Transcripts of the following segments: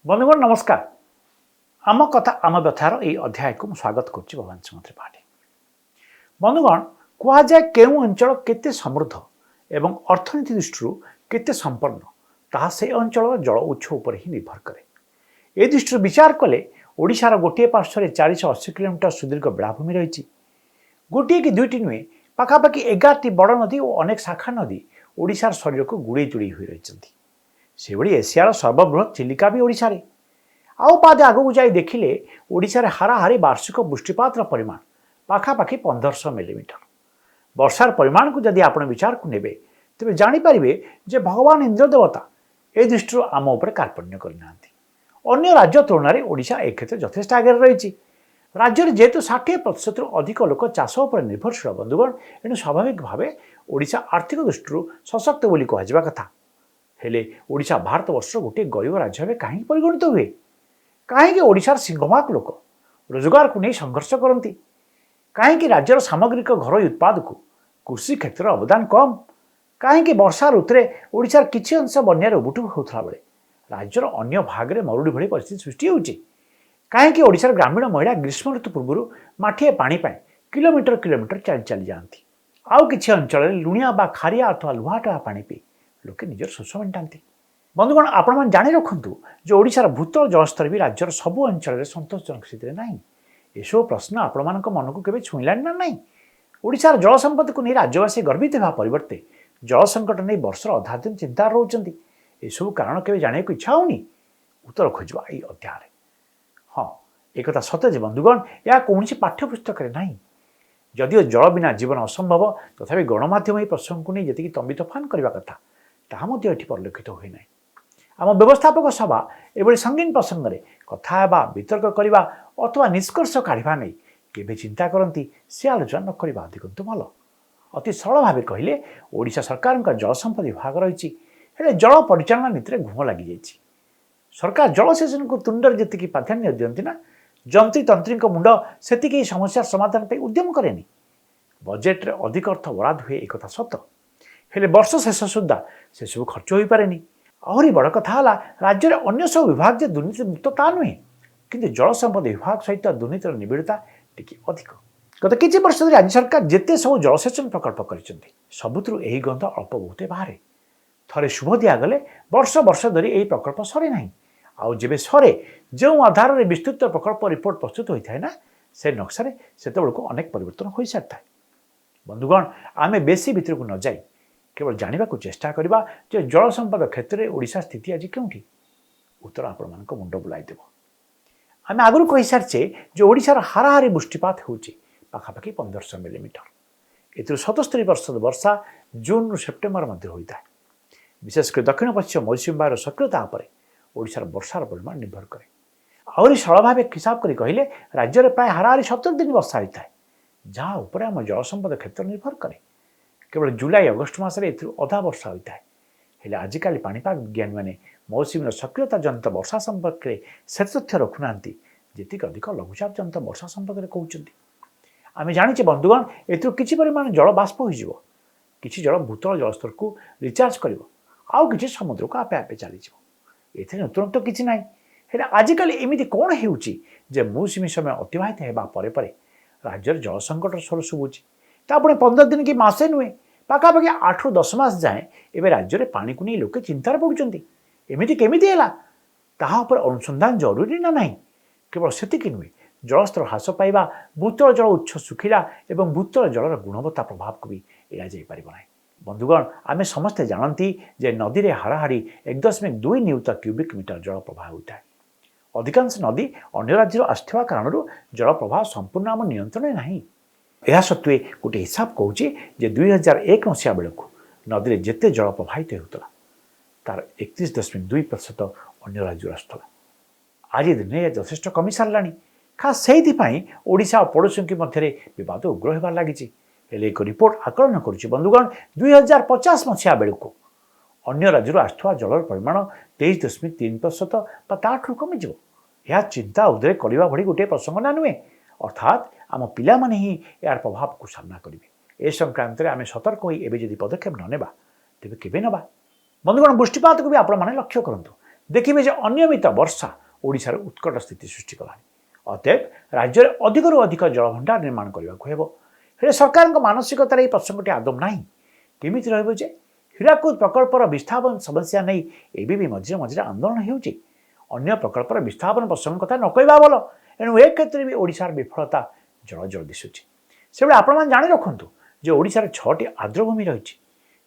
बंधुगण नमस्कार। आम कथा आम व्यथार यही अध्याय को स्वागत करुच्ची भगवान श्रीमंत त्रिपाठी। बंधुगण कहुए केउं अंचल केते समृद्ध एवं अर्थनीति दृष्टि केते संपन्न ताहा से अंचल जल उत्स उपर ही निर्भर करे। ए दृष्टि विचार कले ओडिशार गोटे पार्श्व 480 किलोमीटर सुदीर्घ बेलाभूमि रही। गोटे कि दुईटी नुहे पाखापाखि 11टी बड़ नदी और अनेक शाखा नदी ओडिशार शरीर को गुड़े जोड़ी हुई रही। से भली एशियार सर्वबृहत चिलिका भी ओडिशारे। आउ पादे आगू जाई देखिले ओडिशारे हाराहारी वार्षिक वृष्टिपात परिमाण पाखापाखि 1500 मिलीमीटर। वर्षार परिमाण को जदि आपण विचार को नेबे तेबे जानि परिबे जे भगवान इंद्र देवता ए दृष्टि आम उपर कार्पण्य करनांती। अन्य राज्य तुलना रे ओडिशा ए क्षेत्र यथेष्ट आगे रही। राज्य जेहेतु 60% अधिक लोक चाष उपर निर्भरशील बंधुगण, एणु स्वाभाविक भाव ओडिशा आर्थिक दृष्टि सशक्त बोली कहुवा कथा। हेले ओडिशा भारत वर्ष गोटे गरीब राज्य भाव कहीं परिगणित हुए? कहीं ओडिशार सिंहभाग लोक रोजगार को नहीं संघर्ष करती? कहीं राज्यर सामग्रिक घर उत्पाद को कृषि क्षेत्र अवदान कम? कहीं वर्षा ऋतुरे ओडिशार किछि अंश बन्यार उबुटुब होता बेले राज्यर अन्य भाग में मरुड़ी भली परिस्थिति सृष्टि होउछि? कहीं ओडिशार ग्रामीण महिला ग्रीष्म ऋतु पूर्व माठिए पानी पाए किलोमीटर किलोमीटर चली चली जाती। आउ किछि अंचल लुणिया बा खारिया अथवा लुहाटहा पानी पी लोके निजर शोष मेटाती। बंधुगण आपण मैंने जाणी रखु जो ओडिशार भूतल जलस्तर भी राज्यर सबु अंचल संतोषजनक स्थिति ना। एसबू प्रश्न आपण मान मन को केवे छुईला ना ना? ओडिशार जल संपत्ति को नहीं राज्यवासी गर्वित होगा परिवर्ते जल संकट नहीं वर्षर अधा दिन चिंतार रोचंती। एसबू कारण केवे जानिया को इच्छा होनी? उत्तर खोजा यही अध्याय। हाँ, एक सत्य बंधुगण या कौन पाठ्यपुस्तक ना। जदिओ जल बिना जीवन असंभव तथापि गणमाध्यम यह प्रसंग को नहीं जी तंबी तोफान करने कथा ताहा परिलक्षित हुए ना। आम व्यवस्थापक सभा एभली संगीन प्रसंग में कथा वितर्क करने अथवा निष्कर्ष काढ़ा नहीं केवे चिंता करती से आलोचना न करवा अधिकंतु भल। अति सरल भाव कहले ओडिशा सरकार का जल संपद विभाग रही जल परिचालना नीति में घुम लगी जाइए। सरकार जलसेचन को तुंडर जी प्राधान्य दियंती ना जंत्री तंत्री मुंड से समस्या समाधान पर उद्यम करेनि। बजेट रे अधिक अर्थ बराद हुए एक सत, हेले वर्ष शेष सुधा से सब खर्च हो पारे। आहरी बड़ कथा है राज्य में अन्य सब विभाग जे दुर्नीति मुक्त ता नुहे, किंतु जल संपद विभाग सहित दुर्नीतिर निबिड़ता टिके अधिक। गत किछि वर्ष धरि राज्य सरकार जेते सब जलसेचन प्रकल्प करिसेंती सबुत्रु एही गंध अल्प बहुते बाहरे। थरे शुभ दिगले वर्ष वर्ष धरी यही प्रकल्प सरे ना। आउ जेबे सरे जो आधार में विस्तृत प्रकल्प रिपोर्ट प्रस्तुत होता है ना से नक्शा से अनेक परिवर्तन हो सारी है। बंधुगण आमे बेसी भितर को न जाई केवल जानवा को चेष्टा करवा जे जल संपद क्षेत्र में ओडिशा स्थिति आज क्योंठी? उत्तर आपण मानक मुंड बुलाईदेव। आम आगु कही सारी जो ओडिशार हाराहारी वृष्टिपात होची पाखापाखि 1500 मिलीमीटर। एथुर 77% वर्षा जून रु सेप्टेम्बर मध्य होता है। विशेषकर दक्षिण पश्चिम मौसुमी बायुर सक्रियता पर ओडिशार वर्षार परिमाण निर्भर करे। आहरी सरल भाव हिसाब कर कहले राज्य में प्राय हाराहारी 70 दिन वर्षा होता है, जहाँ उपर आम जल संपद क्षेत्र निर्भर करे। केवल जुलाई अगस्ट मसरे अधा वर्षा होता है। हेले आजिकाली पाणीपाग विज्ञानी मैंने मौसुमी सक्रियता जनित वर्षा संपर्क में से तथ्य रखुना जी अधिक लघुचाप जनित वर्षा संपर्क में कहते। आम जाचे बंधुगण एथुर किछि परिमाण जल बाष्प हो किछि जल भूतल जलस्तर को रिचार्ज कर आउ किछि समुद्र को आपे आपे चली ए तुरंत किछि ना। हेले आजिकाली एमिति कौन होउछि जे मौसुमी समय अतिबाहित हेबा परे परे राज्य जल संकट स्वर शुभुछि तापुणे 15 दिन कि मासे नुहे पाखापाखि 8 ରୁ 10 मास जाए एवं राज्य में पानी को नहीं लोके चिंतार पड़ुंट। एमिति केमिति हैला ताहा उपर अनुसंधान जरूरी ना नहीं। केवल सेतिकी नुहे जलस्तर ह्रास पाइबा भूतल जल उत्स सुखिला एवं भूतल जलर गुणवत्ता प्रभाव को भी एड़ा जाई परिबो नाही। बंधुगण आमे समस्ते जानती जे नदी रे हाराहारी 1.2 नियुत क्यूबिक मीटर जल प्रवाह होता है। अधिकांश नदी अन्य राज्य आसुवा कारण जल प्रवाह संपूर्ण आम नियंत्रण नहीं। यह सत्वे गोटे हिसाब कहूँ जे 2001 मसीहा बेलू नदी में जिते जल प्रवाहित होता तार 31.2% अन्य राज्य आसुला। आज दिन यह यथेष्ट कमी सारा। खास से ओडिशा और पड़ोसी की मध्य बद उग्र होबार लगी। एक रिपोर्ट आकलन करुच्ची बंधुगण 2050 मसीहा बेलू अन्य राज्य आसुवा जलर परिमाण 23.3% ताठू कमिज। यह चिंता उद्रेक करने भली गोटे प्रसंग ना नुहे। अर्थात आम पिला माने ही यार प्रभाव को सामना करेंगे। ए संक्रांत आम सतर्क हो एवं जदि पदक्षेप न नेबा तेबे केबे नबा। बंधुगण वृष्टिपात को भी आपण माने लक्ष्य करंतु। देखिए जे अनियमित वर्षा ओडिशार उत्कट स्थिति सृष्टि कलानी। अतएव राज्य में अधिकरू अधिक जलभंडार निर्माण करने को हेले सरकार मानसिकतार यह प्रसंगटी आदम ना केमी रे हीराकुद प्रकल्पर विस्थापन समस्या नहीं एवं भी मझे मझे आंदोलन होन्य प्रकल्पर विस्थापन प्रसंग कथा न कहवा भल एणु ए क्षेत्र में ओडिशार विफलता जल जल दिशुची से आपण जाणी रखु जे ओडिशार 6टी आर्द्रभूमि रही।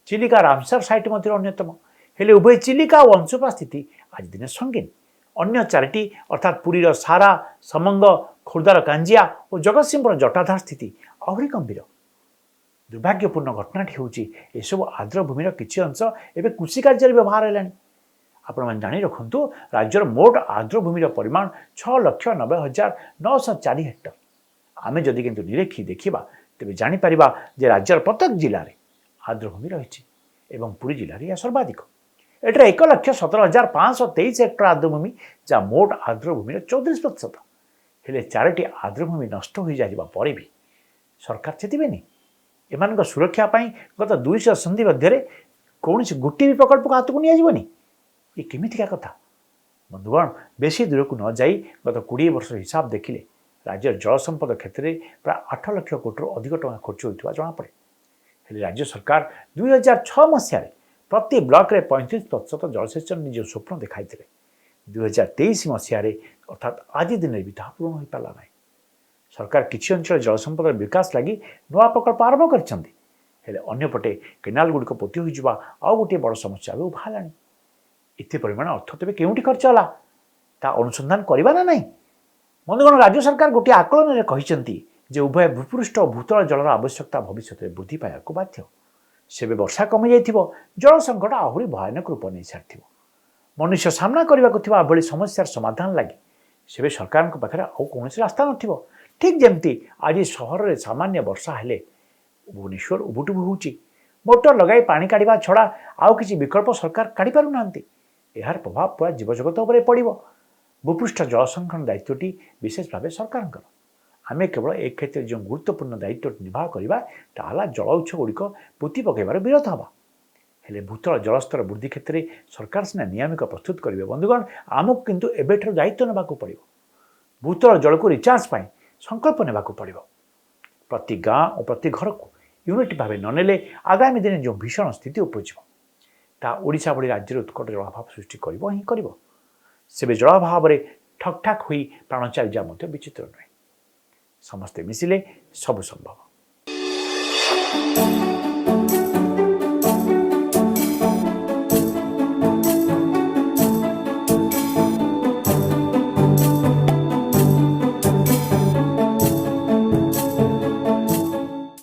चिलिका रामसर साइट मध्य अन्यतम हेले उभय चिलिका और अंशुपा स्थिति आज दिन संगीन अन्य 4टी अर्थात पुरीर सारा समंग खोर्धार कांजिया और जगतसिंहपुर जटाधार स्थिति आहरी गंभीर। दुर्भाग्यपूर्ण घटनाटी हूँ सब आर्द्रभूमिर किसी अंश एवं कृषि कार्य व्यवहार है। आपण जाणी रखु राज्यर मोट आर्द्रभूमिर परिमाण 6,90,904 हेक्टर। आमे जदि किंतु निरेखी देखा तेज जापर जे राज्यर प्रत्येक जिले में आर्द्रभूमि रही एवं पुरी जिले में यह सर्वाधिक। एटर 1,17,523 हेक्टर आर्द्रभूमि जहाँ मोट आर्द्रभूमि 34%। हेले 4टी आर्द्रभूमि नष्ट हो जाइबा परे भी सरकार चेतिबेनी। एमान सुरक्षा गत 200 दशंधि मध्य कौन गोटे भी प्रकल्प को हाथ को नहीं ये केमितिका कथा। बंधुगण बेसी दूर को न जाई गत 20 वर्ष हिसाब देखिले राज्य जल संपद क्षेत्र में प्राय 8 लाख कोटी अधिक टका खर्च होता जमापड़े। हेले राज्य सरकार 2006 मसीह प्रति ब्लॉक रे 35% जलसेचन निज स्वप्न देखाई 2023 मसीह अर्थात आज दिन भी ताहा पूर्ण हो पारा ना। सरकार किसी अंचल जल संपद विकास लगी नुआ प्रकल्प आरंभ कर अन्यपटे केनाल गुड़िक पोती हो आउ गोटे बड़ समस्या भी उभाला। इतने परिमाण अर्थ तेज के खर्च है ता अनुसंधान करवा ना नहीं। बंधुगण राज्य सरकार गोटे आकलन में कहते जे उभय भूपृष्ठ और भूतल जलर आवश्यकता भविष्य में वृद्धि पाइबा बाध्य। सेबे वर्षा कमी जाइथिबो जल संकट आहरी भयानक रूप नहीं सारी मनुष्य सामना करने को समस्यार समाधान लगी सेबे सरकार पाखे आउ कौन रास्ता न ठीक जमती आज सहर में सामान्य वर्षा हेले भुवनेश्वर उबुटुबु होची मोटर लगाई पानी काढ़ा छड़ा आउ किसी विकल्प सरकार काढ़ी पारु नांती। यार प्रभाव पूरा जीवजगत उपर पड़ो। भूपृष्ठ जल संरक्षण दायित्वटी विशेष भाव सरकार आमे केवल एक क्षेत्र में जो गुरुत्वपूर्ण दायित्व निर्वाह करवा ताला जल उत्स गुड़िक पोती पकड़ विरोध हवा हेले भूतल जलस्तर वृद्धि क्षेत्र में सरकार सीना नियामिक प्रस्तुत करेंगे। बंधुगण आमको किंतु एबेठर दायित्व नेबाक पड़ो। भूतल जल को रिचार्ज पाई संकल्प नेबाक पड़ो। प्रति गाँ और प्रति घर को यूनिट भाव ननेले आगामी दिन जो भीषण स्थिति उपज ओडिशा भली राज्य उत्कट जलाभाव सृष्टि कर सेबे जलाभाव ठक ठाक हो प्राण चलीजा विचित्र नुहे। समस्ते मिसिले सब संभव।